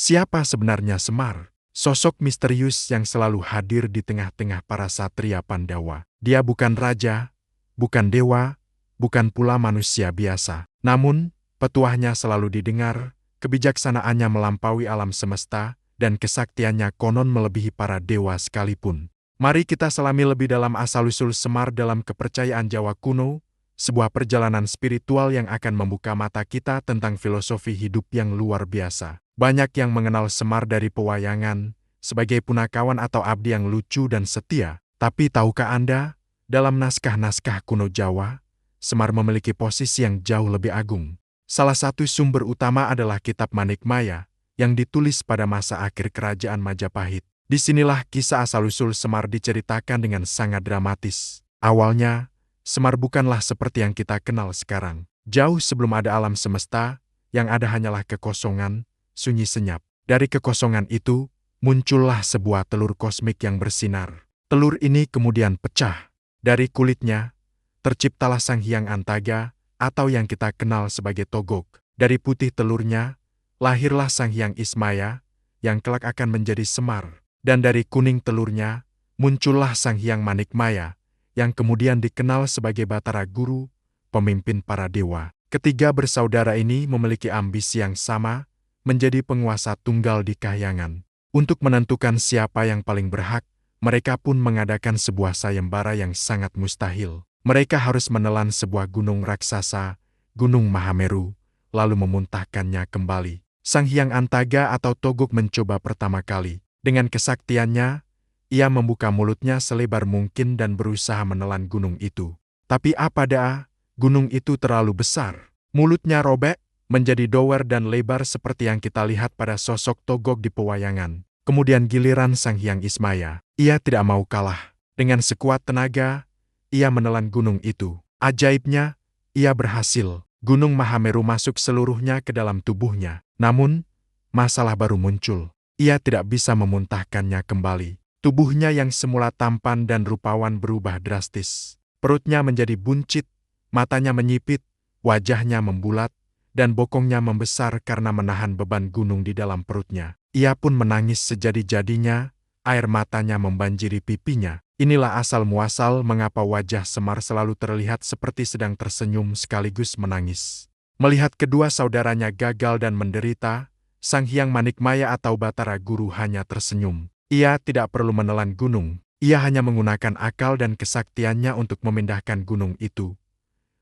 Siapa sebenarnya Semar? Sosok misterius yang selalu hadir di tengah-tengah para satria Pandawa. Dia bukan raja, bukan dewa, bukan pula manusia biasa. Namun, petuahnya selalu didengar, kebijaksanaannya melampaui alam semesta, dan kesaktiannya konon melebihi para dewa sekalipun. Mari kita selami lebih dalam asal-usul Semar dalam kepercayaan Jawa kuno, sebuah perjalanan spiritual yang akan membuka mata kita tentang filosofi hidup yang luar biasa. Banyak yang mengenal Semar dari pewayangan, sebagai punakawan atau abdi yang lucu dan setia. Tapi tahukah Anda, dalam naskah-naskah kuno Jawa, Semar memiliki posisi yang jauh lebih agung. Salah satu sumber utama adalah Kitab Manikmaya, yang ditulis pada masa akhir kerajaan Majapahit. Disinilah kisah asal-usul Semar diceritakan dengan sangat dramatis. Awalnya, Semar bukanlah seperti yang kita kenal sekarang. Jauh sebelum ada alam semesta, yang ada hanyalah kekosongan, sunyi senyap. Dari kekosongan itu, muncullah sebuah telur kosmik yang bersinar. Telur ini kemudian pecah. Dari kulitnya, terciptalah Sang Hyang Antaga, atau yang kita kenal sebagai Togog. Dari putih telurnya, lahirlah Sang Hyang Ismaya, yang kelak akan menjadi Semar. Dan dari kuning telurnya, muncullah Sang Hyang Manikmaya, yang kemudian dikenal sebagai Batara Guru, pemimpin para dewa. Ketiga bersaudara ini memiliki ambisi yang sama, menjadi penguasa tunggal di kahyangan. Untuk menentukan siapa yang paling berhak, mereka pun mengadakan sebuah sayembara yang sangat mustahil. Mereka harus menelan sebuah gunung raksasa, Gunung Mahameru, lalu memuntahkannya kembali. Sang Hyang Antaga atau Togog mencoba pertama kali. Dengan kesaktiannya, ia membuka mulutnya selebar mungkin dan berusaha menelan gunung itu. Tapi apa dah, gunung itu terlalu besar. Mulutnya robek, menjadi dower dan lebar seperti yang kita lihat pada sosok Togog di pewayangan. Kemudian giliran Sang Hyang Ismaya. Ia tidak mau kalah. Dengan sekuat tenaga, ia menelan gunung itu. Ajaibnya, ia berhasil. Gunung Mahameru masuk seluruhnya ke dalam tubuhnya. Namun, masalah baru muncul. Ia tidak bisa memuntahkannya kembali. Tubuhnya yang semula tampan dan rupawan berubah drastis. Perutnya menjadi buncit, matanya menyipit, wajahnya membulat, dan bokongnya membesar karena menahan beban gunung di dalam perutnya. Ia pun menangis sejadi-jadinya, air matanya membanjiri pipinya. Inilah asal-muasal mengapa wajah Semar selalu terlihat seperti sedang tersenyum sekaligus menangis. Melihat kedua saudaranya gagal dan menderita, Sang Hyang Manikmaya atau Batara Guru hanya tersenyum. Ia tidak perlu menelan gunung, ia hanya menggunakan akal dan kesaktiannya untuk memindahkan gunung itu.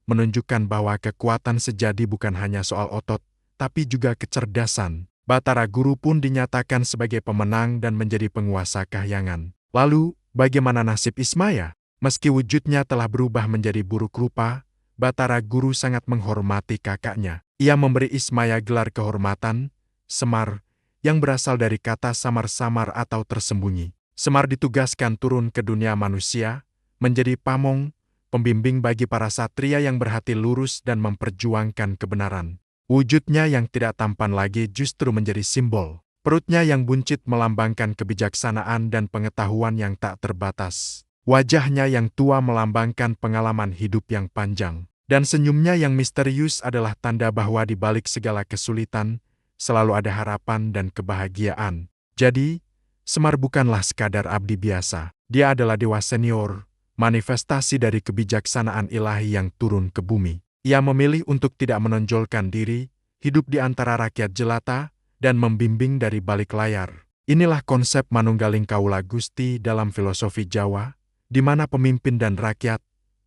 Menunjukkan bahwa kekuatan sejati bukan hanya soal otot, tapi juga kecerdasan. Batara Guru pun dinyatakan sebagai pemenang dan menjadi penguasa kahyangan. Lalu, bagaimana nasib Ismaya? Meski wujudnya telah berubah menjadi buruk rupa, Batara Guru sangat menghormati kakaknya. Ia memberi Ismaya gelar kehormatan, Semar, yang berasal dari kata samar-samar atau tersembunyi. Semar ditugaskan turun ke dunia manusia, menjadi pamong, pembimbing bagi para satria yang berhati lurus dan memperjuangkan kebenaran. Wujudnya yang tidak tampan lagi justru menjadi simbol. Perutnya yang buncit melambangkan kebijaksanaan dan pengetahuan yang tak terbatas. Wajahnya yang tua melambangkan pengalaman hidup yang panjang. Dan senyumnya yang misterius adalah tanda bahwa di balik segala kesulitan, selalu ada harapan dan kebahagiaan. Jadi, Semar bukanlah sekadar abdi biasa. Dia adalah dewa senior, manifestasi dari kebijaksanaan ilahi yang turun ke bumi. Ia memilih untuk tidak menonjolkan diri, hidup di antara rakyat jelata, dan membimbing dari balik layar. Inilah konsep Manunggaling Kaula Gusti dalam filosofi Jawa, di mana pemimpin dan rakyat,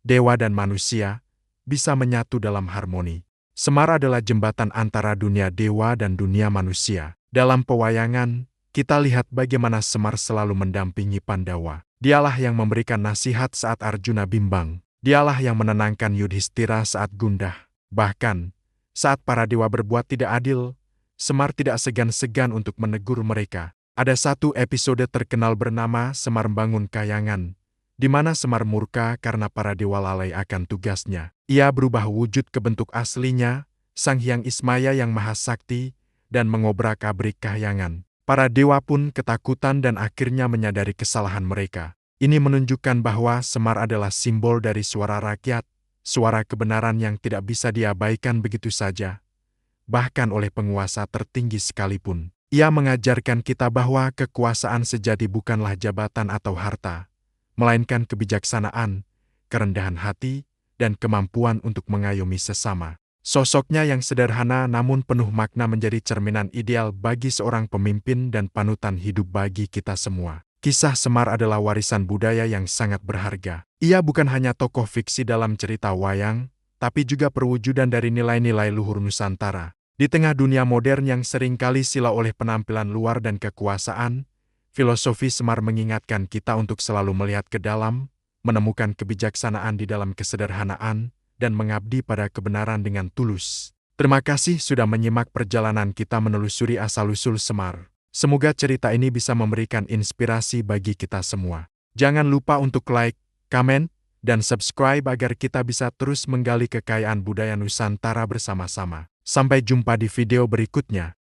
dewa dan manusia, bisa menyatu dalam harmoni. Semar adalah jembatan antara dunia dewa dan dunia manusia. Dalam pewayangan, kita lihat bagaimana Semar selalu mendampingi Pandawa. Dialah yang memberikan nasihat saat Arjuna bimbang. Dialah yang menenangkan Yudhistira saat gundah. Bahkan, saat para dewa berbuat tidak adil, Semar tidak segan-segan untuk menegur mereka. Ada satu episode terkenal bernama Semar Bangun Kahyangan, di mana Semar murka karena para dewa lalai akan tugasnya. Ia berubah wujud ke bentuk aslinya, Sang Hyang Ismaya yang maha sakti, dan mengobrak-abrik kahyangan. Para dewa pun ketakutan dan akhirnya menyadari kesalahan mereka. Ini menunjukkan bahwa Semar adalah simbol dari suara rakyat, suara kebenaran yang tidak bisa diabaikan begitu saja, bahkan oleh penguasa tertinggi sekalipun. Ia mengajarkan kita bahwa kekuasaan sejati bukanlah jabatan atau harta, melainkan kebijaksanaan, kerendahan hati, dan kemampuan untuk mengayomi sesama. Sosoknya yang sederhana namun penuh makna menjadi cerminan ideal bagi seorang pemimpin dan panutan hidup bagi kita semua. Kisah Semar adalah warisan budaya yang sangat berharga. Ia bukan hanya tokoh fiksi dalam cerita wayang, tapi juga perwujudan dari nilai-nilai luhur Nusantara. Di tengah dunia modern yang seringkali silau oleh penampilan luar dan kekuasaan, filosofi Semar mengingatkan kita untuk selalu melihat ke dalam, menemukan kebijaksanaan di dalam kesederhanaan, dan mengabdi pada kebenaran dengan tulus. Terima kasih sudah menyimak perjalanan kita menelusuri asal-usul Semar. Semoga cerita ini bisa memberikan inspirasi bagi kita semua. Jangan lupa untuk like, komen, dan subscribe agar kita bisa terus menggali kekayaan budaya Nusantara bersama-sama. Sampai jumpa di video berikutnya.